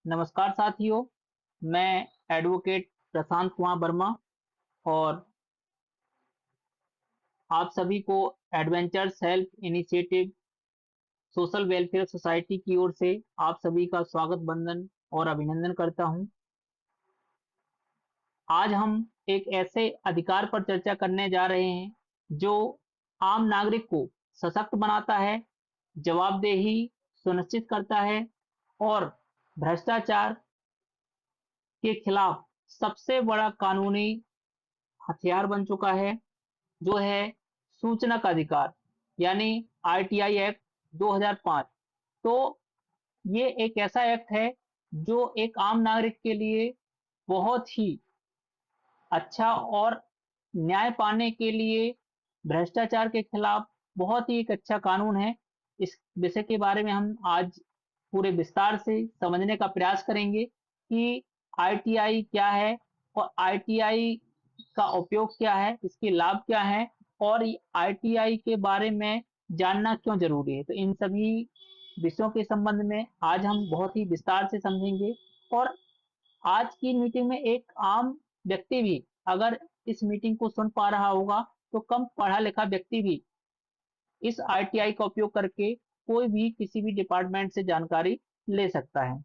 नमस्कार साथियों, मैं एडवोकेट प्रशांत कुमार वर्मा और आप सभी को adventures help initiative social welfare society की ओर से आप सभी का स्वागत वंदन और अभिनंदन करता हूं। आज हम एक ऐसे अधिकार पर चर्चा करने जा रहे हैं जो आम नागरिक को सशक्त बनाता है, जवाबदेही सुनिश्चित करता है और भ्रष्टाचार के खिलाफ सबसे बड़ा कानूनी हथियार बन चुका है, जो है सूचना का अधिकार यानी आरटीआई एक्ट 2005। तो ये एक ऐसा एक्ट है जो एक आम नागरिक के लिए बहुत ही अच्छा और न्याय पाने के लिए भ्रष्टाचार के खिलाफ बहुत ही एक अच्छा कानून है। इस विषय के बारे में हम आज पूरे विस्तार से समझने का प्रयास करेंगे कि आरटीआई क्या है और आरटीआई का उपयोग क्या है, इसके लाभ क्या है और आरटीआई के बारे में जानना क्यों जरूरी है। तो इन सभी विषयों के संबंध में आज हम बहुत ही विस्तार से समझेंगे और आज की मीटिंग में एक आम व्यक्ति भी अगर इस मीटिंग को सुन पा रहा होगा तो कम पढ़ा लिखा व्यक्ति भी इस आरटीआई का उपयोग करके कोई भी किसी भी डिपार्टमेंट से जानकारी ले सकता है,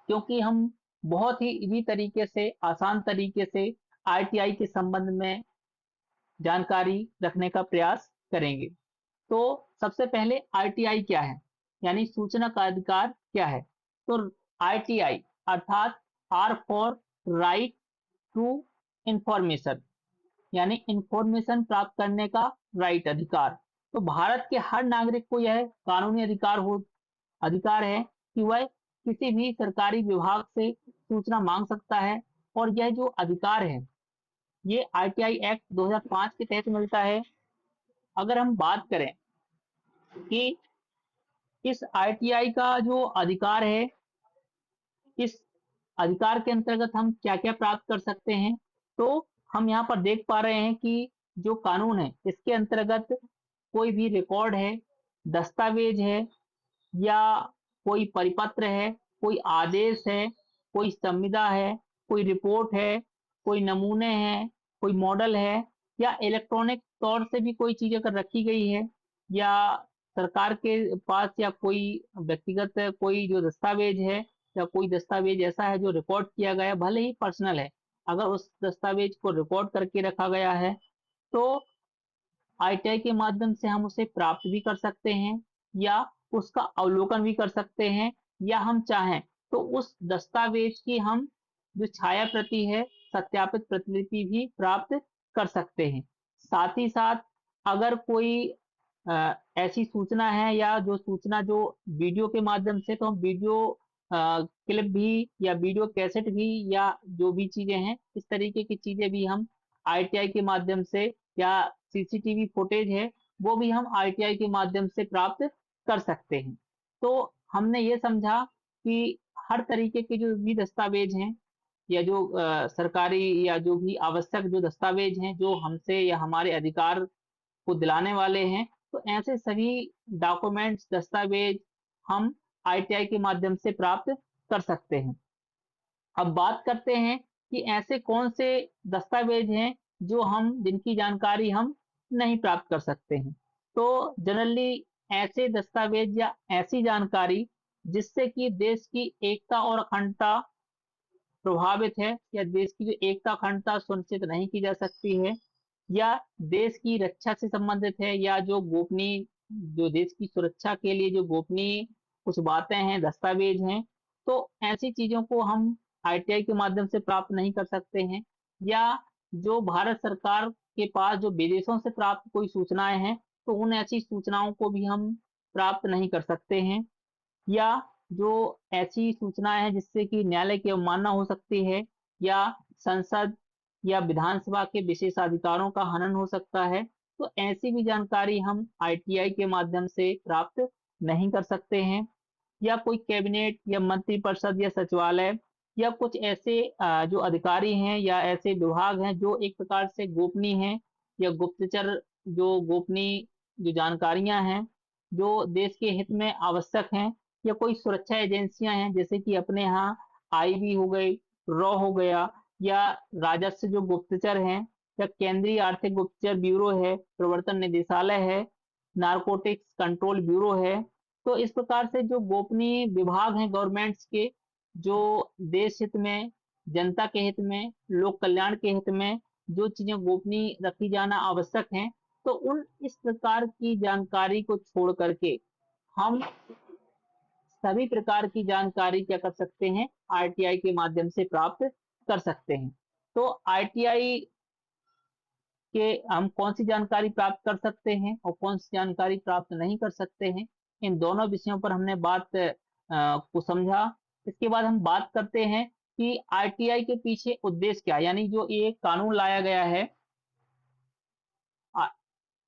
क्योंकि हम बहुत ही इजी तरीके से आसान तरीके से आरटीआई के संबंध में जानकारी रखने का प्रयास करेंगे। तो सबसे पहले आरटीआई क्या है यानी सूचना का अधिकार क्या है। तो आरटीआई अर्थात R for right to information यानी इंफॉर्मेशन प्राप्त करने का राइट अधिकार। तो भारत के हर नागरिक को यह कानूनी अधिकार है कि वह किसी भी सरकारी विभाग से सूचना मांग सकता है और यह जो अधिकार है ये आरटीआई एक्ट 2005 के तहत मिलता है। अगर हम बात करें कि इस आरटीआई का जो अधिकार है, इस अधिकार के अंतर्गत हम क्या क्या प्राप्त कर सकते हैं, तो हम यहाँ पर देख पा रहे हैं कि जो कानून है इसके अंतर्गत कोई भी रिकॉर्ड है, दस्तावेज है या कोई परिपत्र है, कोई आदेश है, कोई संविदा है, कोई रिपोर्ट है, कोई नमूने हैं, कोई मॉडल है या इलेक्ट्रॉनिक तौर से भी कोई चीज अगर रखी गई है या सरकार के पास या कोई व्यक्तिगत कोई जो दस्तावेज है या कोई दस्तावेज ऐसा है जो रिकॉर्ड किया गया भले ही पर्सनल है, अगर उस दस्तावेज को रिकॉर्ड करके रखा गया है तो आरटीआई के माध्यम से हम उसे प्राप्त भी कर सकते हैं या उसका अवलोकन भी कर सकते हैं या हम चाहें तो उस दस्तावेज की हम जो छाया प्रति है सत्यापित प्रतिलिपि भी प्राप्त कर सकते हैं। साथ ही साथ अगर कोई ऐसी सूचना है या जो सूचना जो वीडियो के माध्यम से, तो हम वीडियो क्लिप भी या वीडियो कैसेट भी या जो भी चीजें हैं इस तरीके की चीजें भी हम आरटीआई के माध्यम से या सीसीटीवी फुटेज है वो भी हम आरटीआई के माध्यम से प्राप्त कर सकते हैं। तो हमने ये समझा कि हर तरीके के जो भी दस्तावेज हैं या जो सरकारी या जो भी आवश्यक जो दस्तावेज हैं जो हमसे या हमारे अधिकार को दिलाने वाले हैं, तो ऐसे सभी डॉक्यूमेंट्स दस्तावेज हम आरटीआई के माध्यम से प्राप्त कर सकते हैं। अब बात करते हैं कि ऐसे कौन से दस्तावेज हैं जो हम जिनकी जानकारी हम नहीं प्राप्त कर सकते हैं। तो जनरली ऐसे दस्तावेज या ऐसी जानकारी जिससे कि देश की एकता और अखंडता प्रभावित है या देश की जो एकता अखंडता सुनिश्चित नहीं की जा सकती है या देश की रक्षा से संबंधित है या जो गोपनीय जो देश की सुरक्षा के लिए जो गोपनीय कुछ बातें हैं दस्तावेज हैं, तो ऐसी चीजों को हम आरटीआई के माध्यम से प्राप्त नहीं कर सकते हैं। या जो भारत सरकार के पास जो विदेशों से प्राप्त कोई सूचनाएं हैं तो उन ऐसी सूचनाओं को भी हम प्राप्त नहीं कर सकते हैं। या जो ऐसी सूचनाएं हैं जिससे कि न्यायालय की अवमानना हो सकती है या संसद या विधानसभा के विशेषाधिकारों का हनन हो सकता है, तो ऐसी भी जानकारी हम आरटीआई के माध्यम से प्राप्त नहीं कर सकते हैं। या कोई कैबिनेट या मंत्रिपरिषद या सचिवालय या कुछ ऐसे जो अधिकारी हैं या ऐसे विभाग हैं जो एक प्रकार से गोपनीय हैं या गुप्तचर जो गोपनीय जो जानकारियां हैं जो देश के हित में आवश्यक हैं, या कोई सुरक्षा एजेंसियां हैं, जैसे कि अपने यहाँ आईबी हो गई, रॉ हो गया, या राजस्व जो गुप्तचर हैं, या केंद्रीय आर्थिक गुप्तचर ब्यूरो है, प्रवर्तन निदेशालय है, नारकोटिक्स कंट्रोल ब्यूरो है। तो इस प्रकार से जो गोपनीय विभाग हैं गवर्नमेंट्स के, जो देश हित में, जनता के हित में, लोक कल्याण के हित में जो चीजें गोपनीय रखी जाना आवश्यक हैं, तो उन इस प्रकार की जानकारी को छोड़ करके हम सभी प्रकार की जानकारी क्या कर सकते हैं, आरटीआई के माध्यम से प्राप्त कर सकते हैं। तो आरटीआई के हम कौन सी जानकारी प्राप्त कर सकते हैं और कौन सी जानकारी प्राप्त नहीं कर सकते हैं, इन दोनों विषयों पर हमने बात को समझा। इसके बाद हम बात करते हैं कि आरटीआई के पीछे उद्देश्य क्या है, यानी जो ये कानून लाया गया है, आ-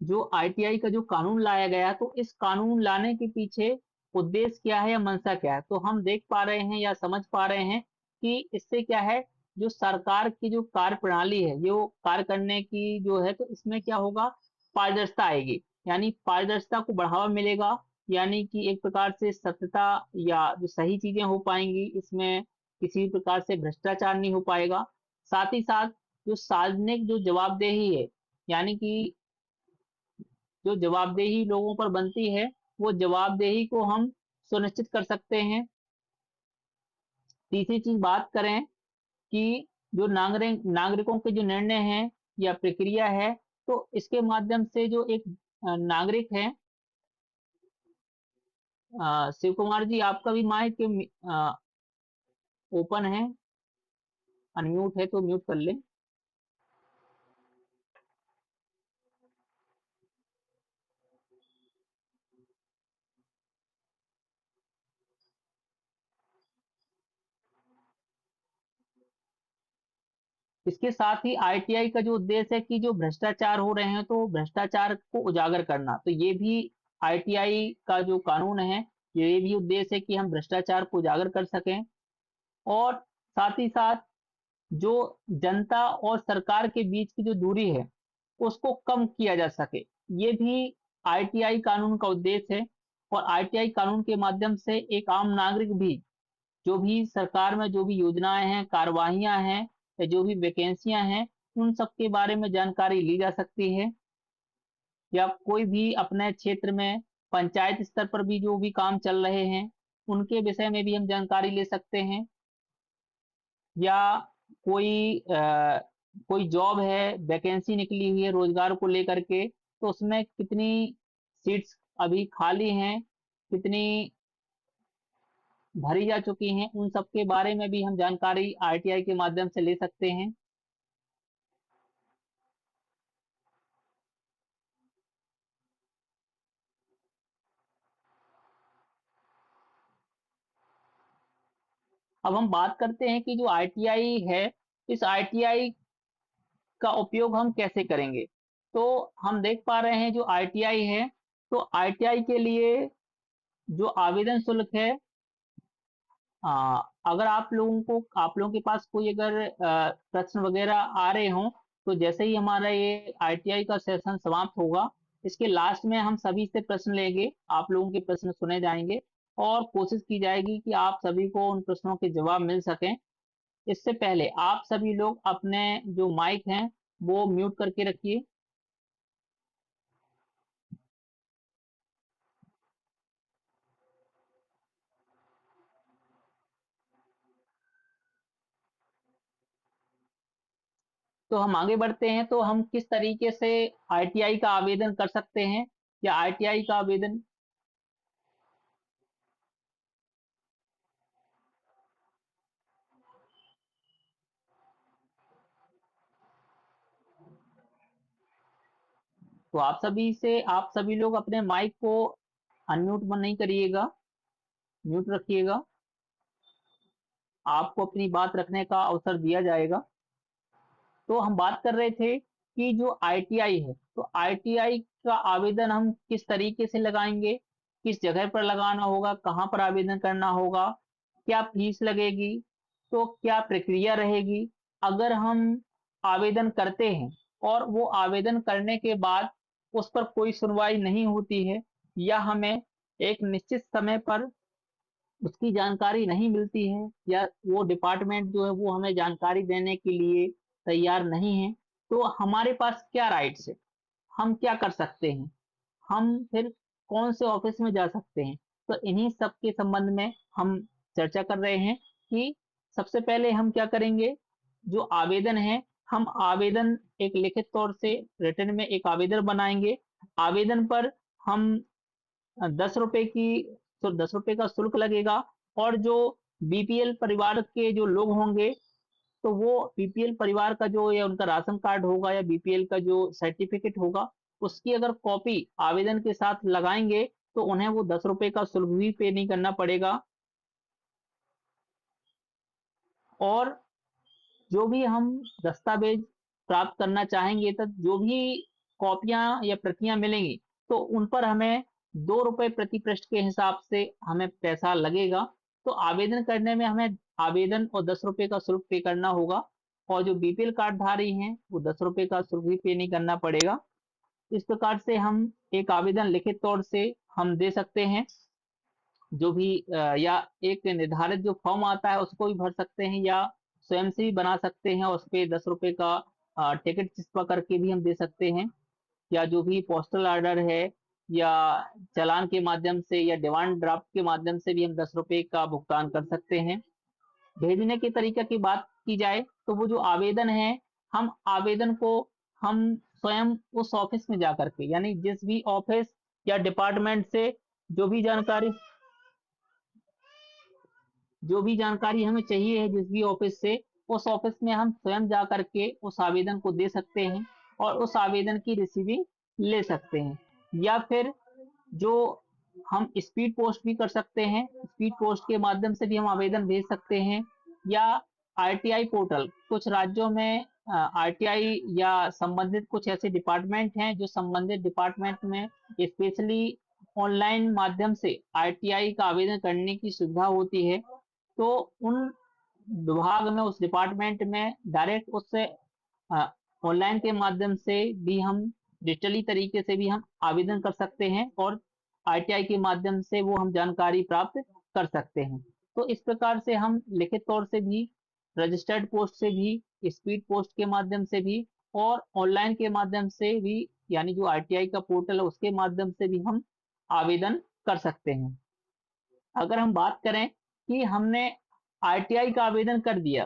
जो आरटीआई का जो कानून लाया गया, तो इस कानून लाने के पीछे उद्देश्य क्या है या मंशा क्या है। तो हम देख पा रहे हैं या समझ पा रहे हैं कि इससे क्या है, जो सरकार की जो कार्य प्रणाली है, जो कार्य करने की जो है, तो इसमें क्या होगा, पारदर्शिता आएगी, यानी पारदर्शिता को बढ़ावा मिलेगा, यानी कि एक प्रकार से सत्यता या जो सही चीजें हो पाएंगी, इसमें किसी भी प्रकार से भ्रष्टाचार नहीं हो पाएगा। साथ ही साथ जो सार्वजनिक जो जवाबदेही है, यानी कि जो जवाबदेही लोगों पर बनती है, वो जवाबदेही को हम सुनिश्चित कर सकते हैं। तीसरी चीज बात करें कि जो नागरिकों के जो निर्णय हैं या प्रक्रिया है, तो इसके माध्यम से जो एक नागरिक है, शिव कुमार जी आपका भी माइक ओपन है, अनम्यूट है तो म्यूट कर ले। इसके साथ ही आईटीआई का जो उद्देश्य है कि जो भ्रष्टाचार हो रहे हैं, तो भ्रष्टाचार को उजागर करना, तो ये भी आईटीआई का जो कानून है, ये भी उद्देश्य है कि हम भ्रष्टाचार को उजागर कर सकें। और साथ ही साथ जो जनता और सरकार के बीच की जो दूरी है, उसको कम किया जा सके, ये भी आईटीआई कानून का उद्देश्य है। और आईटीआई कानून के माध्यम से एक आम नागरिक भी, जो भी सरकार में जो भी योजनाएं हैं, कार्यवाहियां हैं, या जो भी वैकेंसियां हैं, उन सब के बारे में जानकारी ली जा सकती है। या कोई भी अपने क्षेत्र में पंचायत स्तर पर भी जो भी काम चल रहे हैं, उनके विषय में भी हम जानकारी ले सकते हैं। या कोई कोई जॉब है, वैकेंसी निकली हुई है रोजगार को लेकर के, तो उसमें कितनी सीट्स अभी खाली हैं, कितनी भरी जा चुकी हैं, उन सब के बारे में भी हम जानकारी आरटीआई के माध्यम से ले सकते हैं। अब हम बात करते हैं कि जो आरटीआई है, इस आरटीआई का उपयोग हम कैसे करेंगे। तो हम देख पा रहे हैं जो आरटीआई है, तो आरटीआई के लिए जो आवेदन शुल्क है, अगर आप लोगों के पास कोई अगर प्रश्न वगैरह आ रहे हों, तो जैसे ही हमारा ये आईटीआई का सेशन समाप्त होगा, इसके लास्ट में हम सभी से प्रश्न लेंगे, आप लोगों के प्रश्न सुने जाएंगे, और कोशिश की जाएगी कि आप सभी को उन प्रश्नों के जवाब मिल सकें। इससे पहले आप सभी लोग अपने जो माइक हैं, वो म्यूट करके रखिए। तो हम आगे बढ़ते हैं, तो हम किस तरीके से आईटीआई का आवेदन कर सकते हैं, या आईटीआई का आवेदन। तो आप सभी लोग अपने माइक को अनम्यूट नहीं करिएगा, म्यूट रखिएगा, आपको अपनी बात रखने का अवसर दिया जाएगा। तो हम बात कर रहे थे कि जो आईटीआई है, तो आईटीआई का आवेदन हम किस तरीके से लगाएंगे, किस जगह पर लगाना होगा, कहाँ पर आवेदन करना होगा, क्या फीस लगेगी, तो क्या प्रक्रिया रहेगी। अगर हम आवेदन करते हैं और वो आवेदन करने के बाद उस पर कोई सुनवाई नहीं होती है, या हमें एक निश्चित समय पर उसकी जानकारी नहीं मिलती है या वो डिपार्टमेंट जो है वो हमें जानकारी देने के लिए तैयार नहीं है, तो हमारे पास क्या राइट्स है? हम क्या कर सकते हैं? हम फिर कौन से ऑफिस में जा सकते हैं? तो इन्हीं सब के संबंध में हम चर्चा कर रहे हैं कि सबसे पहले हम क्या करेंगे, जो आवेदन है, हम आवेदन एक लिखित तौर से रिटन में एक आवेदन बनाएंगे। आवेदन पर हम 10 रुपए की, तो 10 रुपए का शुल्क लगेगा। और जो बीपीएल परिवार के जो लोग होंगे, तो वो बीपीएल परिवार का जो या उनका राशन कार्ड होगा या बीपीएल का जो सर्टिफिकेट होगा, उसकी अगर कॉपी आवेदन के साथ लगाएंगे तो उन्हें वो 10 रुपए का शुल्क भी पे नहीं करना पड़ेगा। और जो भी हम दस्तावेज प्राप्त करना चाहेंगे, तो जो भी कॉपियां या प्रतियां मिलेंगी, तो उन पर हमें 2 रुपए प्रति पृष्ठ के हिसाब से हमें पैसा लगेगा। तो आवेदन करने में हमें आवेदन और 10 रुपए का शुल्क पे करना होगा। और जो बीपीएल कार्ड धारी हैं वो 10 रुपए का शुल्क भी पे नहीं करना पड़ेगा। इस प्रकार से हम एक आवेदन लिखित तौर से हम दे सकते हैं। जो भी या एक निर्धारित जो फॉर्म आता है उसको भी भर सकते हैं, या स्वयं से भी बना सकते हैं और उस पे 10 रुपए का टिकट चिपका करके भी हम दे सकते हैं। या जो भी पोस्टल ऑर्डर है, या चालान के माध्यम से या डिमांड ड्राफ्ट के माध्यम से भी हम 10 रुपए का भुगतान कर सकते हैं। भेजने के तरीके की बात की जाए, तो वो जो आवेदन है, हम आवेदन को हम स्वयं उस ऑफिस में जा करके, यानी जिस भी ऑफिस या डिपार्टमेंट से जो भी जानकारी जो भी जानकारी हमें चाहिए है जिस भी ऑफिस से, उस ऑफिस में हम स्वयं जा करके उस आवेदन को दे सकते हैं और उस आवेदन की रिसीविंग ले सकते हैं। या फिर जो हम स्पीड पोस्ट भी कर सकते हैं, स्पीड पोस्ट के माध्यम से भी हम आवेदन भेज सकते हैं। या आरटीआई पोर्टल, कुछ राज्यों में आरटीआई या संबंधित कुछ ऐसे डिपार्टमेंट हैं जो संबंधित डिपार्टमेंट में स्पेशली ऑनलाइन माध्यम से आरटीआई का आवेदन करने की सुविधा होती है। तो उन विभाग में, उस डिपार्टमेंट में डायरेक्ट उससे ऑनलाइन के माध्यम से भी हम, डिजिटली तरीके से भी हम आवेदन कर सकते हैं और आरटीआई के माध्यम से वो हम जानकारी प्राप्त कर सकते हैं। तो इस प्रकार से हम लिखित तौर से भी, रजिस्टर्ड पोस्ट से भी, स्पीड पोस्ट के माध्यम से भी और ऑनलाइन के माध्यम से भी, यानी जो आरटीआई का पोर्टल है उसके माध्यम से भी हम आवेदन कर सकते हैं। अगर हम बात करें कि हमने आरटीआई का आवेदन कर दिया,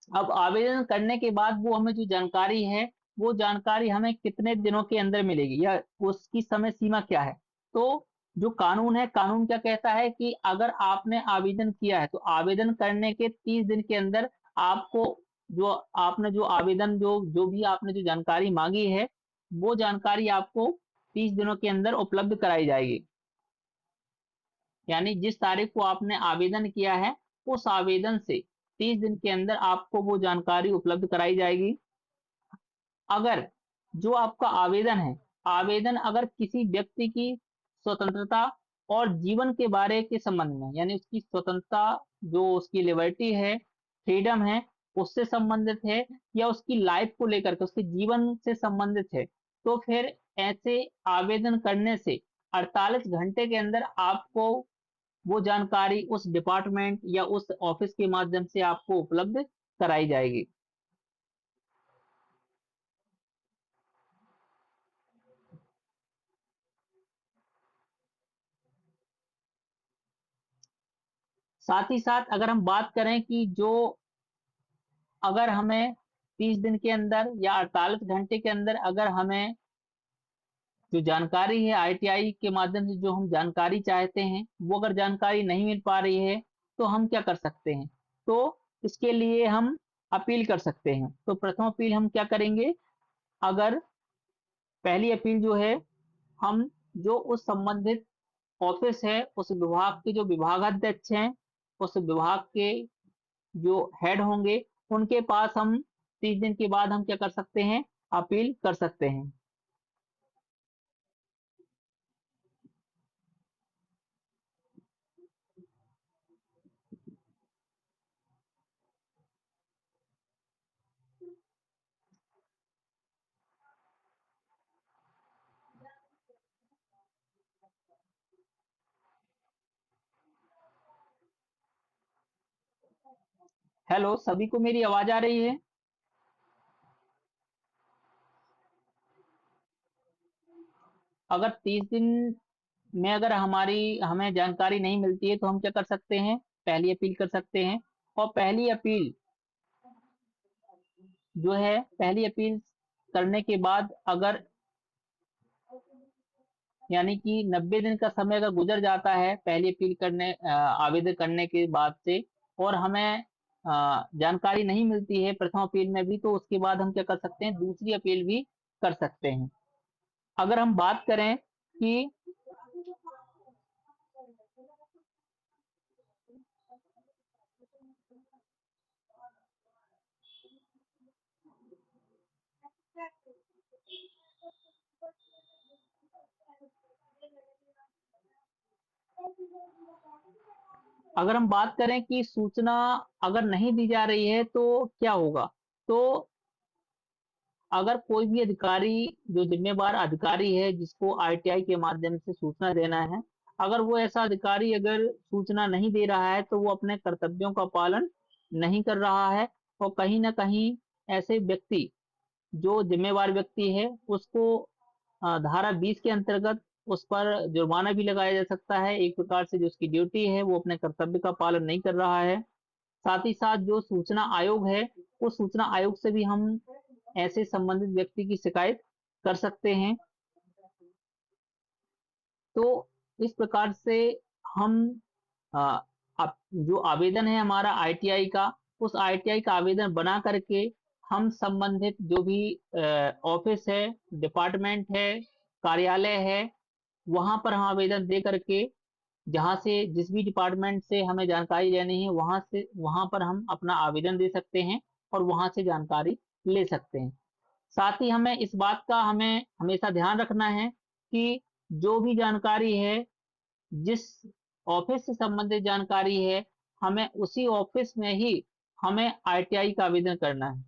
अब आवेदन करने के बाद वो हमें जो जानकारी है, वो जानकारी हमें कितने दिनों के अंदर मिलेगी या उसकी समय सीमा क्या है? तो जो कानून है, कानून क्या कहता है कि अगर आपने आवेदन किया है तो आवेदन करने के 30 दिन के अंदर आपको, जो आपने जो आवेदन जो जो भी आपने जो जानकारी मांगी है, वो जानकारी आपको 30 दिनों के अंदर उपलब्ध कराई जाएगी। यानी जिस तारीख को आपने आवेदन किया है, उस आवेदन से 30 दिन के अंदर आपको वो जानकारी उपलब्ध कराई जाएगी। अगर जो आपका आवेदन है, आवेदन अगर किसी व्यक्ति की स्वतंत्रता और जीवन के बारे के संबंध में, यानी उसकी स्वतंत्रता, जो उसकी लिबर्टी है, फ्रीडम है, उससे संबंधित है, या उसकी लाइफ को लेकर के, उसके जीवन से संबंधित है, तो फिर ऐसे आवेदन करने से 48 घंटे के अंदर आपको वो जानकारी उस डिपार्टमेंट या उस ऑफिस के माध्यम से आपको उपलब्ध कराई जाएगी। साथ ही साथ अगर हम बात करें कि जो, अगर हमें 30 दिन के अंदर या 48 घंटे के अंदर अगर हमें जो जानकारी है आईटीआई के माध्यम से, जो हम जानकारी चाहते हैं, वो अगर जानकारी नहीं मिल पा रही है, तो हम क्या कर सकते हैं? तो इसके लिए हम अपील कर सकते हैं। तो प्रथम अपील हम क्या करेंगे? अगर पहली अपील जो है, हम जो उस संबंधित ऑफिस है, उस विभाग के जो विभागाध्यक्ष हैं, उस विभाग के जो हेड होंगे, उनके पास हम 30 दिन के बाद हम क्या कर सकते हैं? अपील कर सकते हैं। हेलो, सभी को मेरी आवाज आ रही है? अगर 30 दिन में अगर हमें जानकारी नहीं मिलती है तो हम क्या कर सकते हैं? पहली अपील कर सकते हैं। और पहली अपील जो है, पहली अपील करने के बाद अगर यानी कि 90 दिन का समय अगर गुजर जाता है पहली अपील आवेदन करने के बाद से, और हमें जानकारी नहीं मिलती है प्रथम अपील में भी, तो उसके बाद हम क्या कर सकते हैं? दूसरी अपील भी कर सकते हैं। अगर हम बात करें कि कि सूचना अगर नहीं दी जा रही है तो क्या होगा? तो अगर कोई भी अधिकारी, जो जिम्मेवार अधिकारी है जिसको आरटीआई के माध्यम से सूचना देना है, अगर वो ऐसा अधिकारी अगर सूचना नहीं दे रहा है तो वो अपने कर्तव्यों का पालन नहीं कर रहा है। और कहीं ना कहीं ऐसे व्यक्ति, जो जिम्मेवार व्यक्ति है, उसको धारा 20 के अंतर्गत उस पर जुर्माना भी लगाया जा सकता है। एक प्रकार से जो उसकी ड्यूटी है वो अपने कर्तव्य का पालन नहीं कर रहा है। साथ ही साथ जो सूचना आयोग है, उस सूचना आयोग से भी हम ऐसे संबंधित व्यक्ति की शिकायत कर सकते हैं। तो इस प्रकार से हम अ, जो आवेदन है हमारा आईटीआई का, उस आईटीआई का आवेदन बना करके हम संबंधित जो भी ऑफिस है, डिपार्टमेंट है, कार्यालय है, वहां पर हम आवेदन दे करके, जहां से जिस भी डिपार्टमेंट से हमें जानकारी लेनी है, वहां पर हम अपना आवेदन दे सकते हैं और वहां से जानकारी ले सकते हैं। साथ ही हमें हमेशा ध्यान रखना है कि जो भी जानकारी है, जिस ऑफिस से संबंधित जानकारी है, हमें उसी ऑफिस में ही हमें आईटीआई का आवेदन करना है।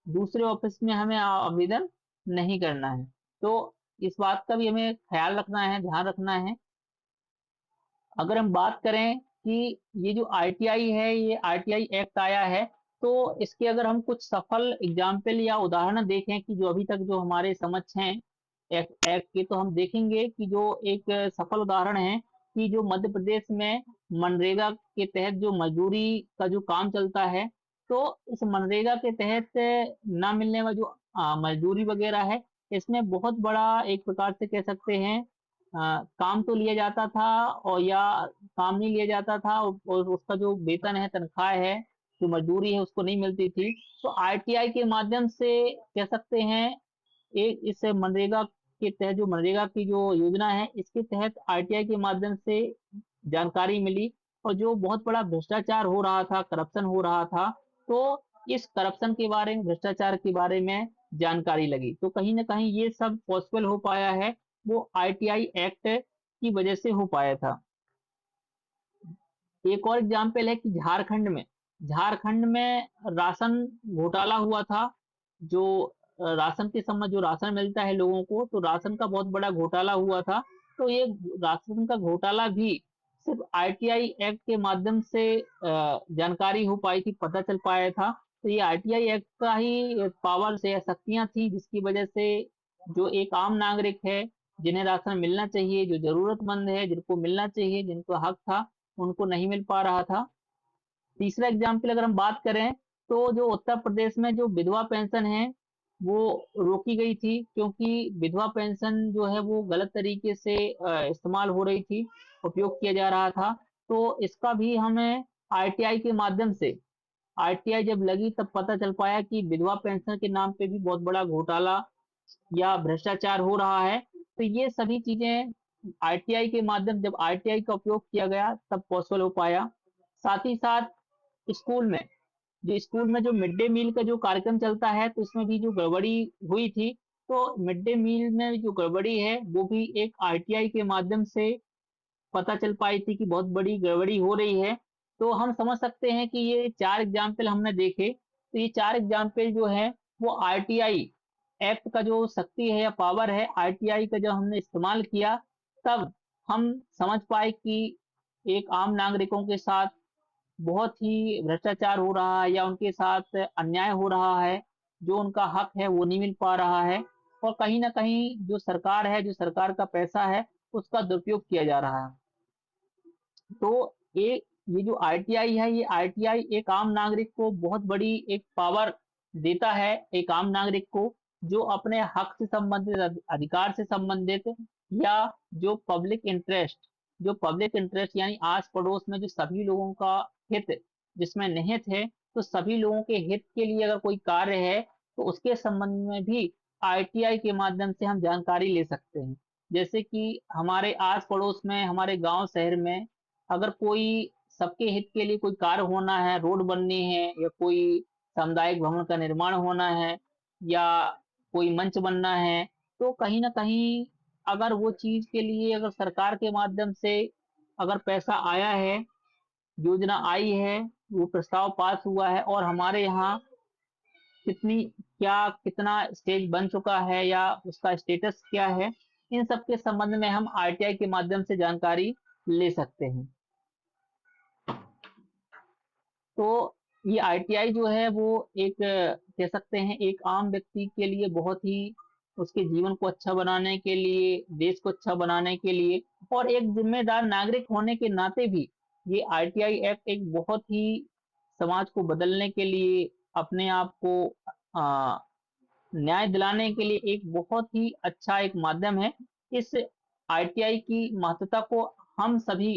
दूसरे ऑफिस में हमें आवेदन नहीं करना है। तो इस बात का भी हमें ख्याल रखना है, ध्यान रखना है। अगर हम बात करें कि ये जो आईटीआई है, ये आईटीआई एक्ट आया है, तो इसके अगर हम कुछ सफल एग्जाम्पल या उदाहरण देखें कि जो अभी तक जो हमारे समक्ष हैं एक्ट के, तो हम देखेंगे कि जो एक सफल उदाहरण है कि जो मध्य प्रदेश में मनरेगा के तहत जो मजदूरी का जो काम चलता है, तो इस मनरेगा के तहत न मिलने वाला जो मजदूरी वगैरह है, इसमें बहुत बड़ा एक प्रकार से कह सकते हैं काम तो लिया जाता था, और या काम नहीं लिया जाता था, और उसका जो वेतन है, तनख्वाह है, जो मजदूरी है, उसको नहीं मिलती थी। तो आईटीआई के माध्यम से कह सकते हैं, एक इस मनरेगा के तहत, जो मनरेगा की जो योजना है, इसके तहत आईटीआई के माध्यम से जानकारी मिली, और जो बहुत बड़ा भ्रष्टाचार हो रहा था, करप्शन हो रहा था, तो इस करप्शन के बारे में, भ्रष्टाचार के बारे में जानकारी लगी। तो कहीं ना कहीं ये सब पॉसिबल हो पाया है, वो आईटीआई एक्ट की वजह से हो पाया था। एक और एग्जाम्पल है कि झारखंड में राशन घोटाला हुआ था। जो राशन के समय जो राशन मिलता है लोगों को, तो राशन का बहुत बड़ा घोटाला हुआ था। तो ये राशन का घोटाला भी सिर्फ आईटीआई एक्ट के माध्यम से जानकारी हो पाई थी, पता चल पाया था। तो ये आईटीआई एक्ट का ही पावर से शक्तियां थी, जिसकी वजह से जो एक आम नागरिक है, जिन्हें राशन मिलना चाहिए, जो जरूरतमंद है, जिनको मिलना चाहिए, जिनको हक था, उनको नहीं मिल पा रहा था। तीसरा एग्जाम्पल अगर हम बात करें, तो जो उत्तर प्रदेश में जो विधवा पेंशन है, वो रोकी गई थी, क्योंकि विधवा पेंशन जो है वो गलत तरीके से इस्तेमाल हो रही थी, उपयोग किया जा रहा था। तो इसका भी हमें आईटीआई के माध्यम से, आईटीआई जब लगी तब पता चल पाया कि विधवा पेंशन के नाम पे भी बहुत बड़ा घोटाला या भ्रष्टाचार हो रहा है। तो ये सभी चीजें आईटीआई के माध्यम, जब आईटीआई का उपयोग किया गया तब पॉसिबल हो पाया। साथ ही साथ स्कूल में स्कूल में जो मिड डे मील का जो कार्यक्रम चलता है, तो इसमें भी जो गड़बड़ी हुई थी, तो मिड डे मील में जो गड़बड़ी है वो भी एक आईटीआई के माध्यम से पता चल पाई थी कि बहुत बड़ी गड़बड़ी हो रही है। तो हम समझ सकते हैं कि ये चार एग्जाम्पल हमने देखे, तो ये चार एग्जाम्पल जो है वो आरटीआई एक्ट का जो शक्ति है या पावर है, आरटीआई का जब हमने इस्तेमाल किया, तब हम समझ पाए कि एक आम नागरिकों के साथ बहुत ही भ्रष्टाचार हो रहा है या उनके साथ अन्याय हो रहा है, जो उनका हक है वो नहीं मिल पा रहा है और कहीं न कहीं जो सरकार है, जो सरकार का पैसा है, उसका दुरुपयोग किया जा रहा है। तो ये ये जो आरटीआई है, ये आरटीआई एक आम नागरिक को बहुत बड़ी एक पावर देता है, एक आम नागरिक को, जो अपने हक से संबंधित, अधिकार से संबंधित या जो पब्लिक इंटरेस्ट यानी आस-पड़ोस में जो सभी लोगों का हित जिसमें निहित है, तो सभी लोगों के हित के लिए अगर कोई कार्य है, तो उसके संबंध में भी आरटीआई के माध्यम से हम जानकारी ले सकते हैं। जैसे कि हमारे आस-पड़ोस में, हमारे गाँव शहर में अगर कोई सबके हित के लिए कोई कार्य होना है, रोड बननी है या कोई सामुदायिक भवन का निर्माण होना है या कोई मंच बनना है, तो कहीं न कहीं अगर वो चीज़ के लिए अगर सरकार के माध्यम से अगर पैसा आया है, योजना आई है, वो प्रस्ताव पास हुआ है और हमारे यहाँ कितना स्टेज बन चुका है या उसका स्टेटस क्या है, इन सब के संबंध में हम आरटीआई के माध्यम से जानकारी ले सकते हैं। तो ये आईटीआई जो है वो एक कह सकते हैं एक आम व्यक्ति के लिए बहुत ही उसके जीवन को अच्छा बनाने के लिए, देश को अच्छा बनाने के लिए और एक ज़िम्मेदार नागरिक होने के नाते भी ये आरटीआई एक्ट एक बहुत ही समाज को बदलने के लिए, अपने आप को अ, न्याय दिलाने के लिए एक बहुत ही अच्छा एक माध्यम है। इस आरटीआई की महत्वता को हम सभी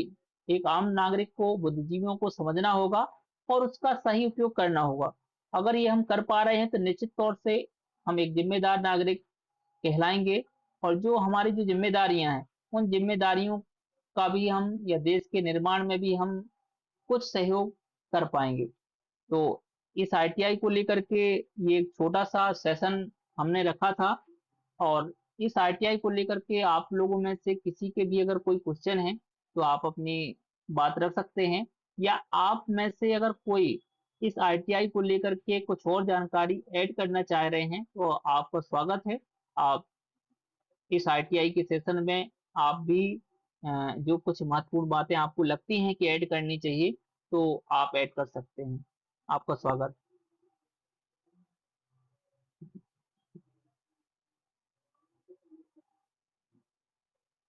एक आम नागरिक को, बुद्धिजीवियों को समझना होगा और उसका सही उपयोग करना होगा। अगर ये हम कर पा रहे हैं तो निश्चित तौर से हम एक ज़िम्मेदार नागरिक कहलाएँगे और जो हमारी जो ज़िम्मेदारियाँ हैं, उन ज़िम्मेदारियों का भी हम या देश के निर्माण में भी हम कुछ सहयोग कर पाएँगे। तो इस आईटीआई को लेकर के ये एक छोटा-सा सेशन हमने रखा था और इस आरटीआई को लेकर के आप लोगों में से किसी के भी अगर कोई क्वेश्चन है, तो आप अपनी बात रख सकते हैं या आप में से अगर कोई इस आरटीआई को लेकर के कुछ और जानकारी ऐड करना चाह रहे हैं, तो आपका स्वागत है। आप इस आरटीआई के सेशन में आप भी जो कुछ महत्वपूर्ण बातें आपको लगती हैं कि ऐड करनी चाहिए, तो आप ऐड कर सकते हैं। आपका स्वागत।